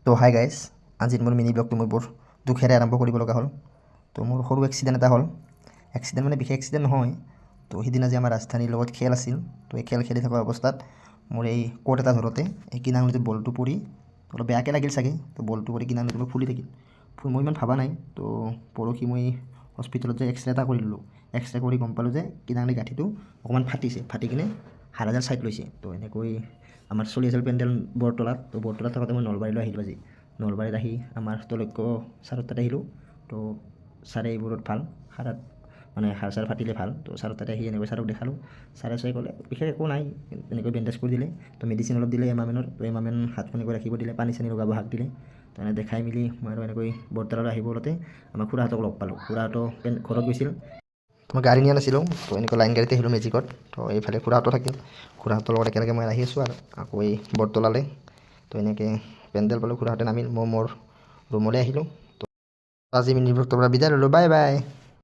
তো hi guys, আজিৰ মোৰ মিনি ব্লগটো মই বৰ দুখেৰে আৰম্ভ কৰিব লগা হ'ল। তো মোৰ সৰু এক্সিডেণ্ট এটা হ'ল। এক্সিডেণ্ট মানে বিশেষ এক্সিডেণ্ট নহয়। তো সিদিনা যে আমাৰ ৰাজধানীৰ লগত খেল আছিল, তো এই খেল খেলি থকা অৱস্থাত মোৰ এই কোট এটা ধৰোঁতে এই কিনাংলৈতে বলটো পৰি অলপ বেয়াকৈ লাগিল চাগে। তো বলটো পৰি কিনাংলৈতে ফুলি থাকিল। মই ইমান ভাবা নাই। তো পৰহি মই হস্পিটেলত যে এক্সৰে এটা কৰি ল'লোঁ। এক্সৰে কৰি গম পালোঁ যে কিনাংলি গাঁঠিটো অকণমান ফাটিছে, ফাটি কিনে হাড়ডাল ছাইড লৈছে। তো এনেকৈ আমাৰ চলি আছিল পেণ্ডেল বৰতলাত। তো বৰতলাত থাকোঁতে মই নলবাৰীলৈ আহিলোঁ আজি। নলবাৰীত আহি আমাৰ তলৈক্য ছাৰৰ তাতে আহিলোঁ। তো ছাৰে এইবোৰত ভাল, হাড়ত মানে হাড় চাৰ ফাটিলে ভাল। তো ছাৰৰ তাতে আহি এনেকৈ ছাৰক দেখালোঁ। ছাৰে চাই ক'লে বিশেষ একো নাই, এনেকৈ বেণ্ডেজ কৰি দিলে। তো মেডিচিন অলপ দিলে এমামেনৰ। তো এমামেন হাতখন এনেকৈ ৰাখিব দিলে, পানী চানী লগাব হাক দিলে। তো এনে দেখাই মেলি মই আৰু এনেকৈ বৰতলালৈ আহিব ওলতে আমাৰ খুৰাহঁতক লগ পালোঁ। খুৰাহঁতো ঘৰত গৈছিল। তো মই গাড়ী নিয়া নাছিলোঁ। তো এনেকৈ লাইন গাড়ীতে আহিলোঁ মেজিকত। তো এইফালে খুৰাহঁতো থাকিল। খুৰাহঁতৰ লগত একেলগে মই আহি আছোঁ আৰু আকৌ এই বৰতলালৈ। তো এনেকৈ পেণ্ডেল পালোঁ, খুৰাহঁতে নামিল, মই মোৰ ৰুমলৈ আহিলোঁ। তো আজি মিনি ব্লগটোৰ পৰা বিদায় ল'লোঁ, বাই বাই।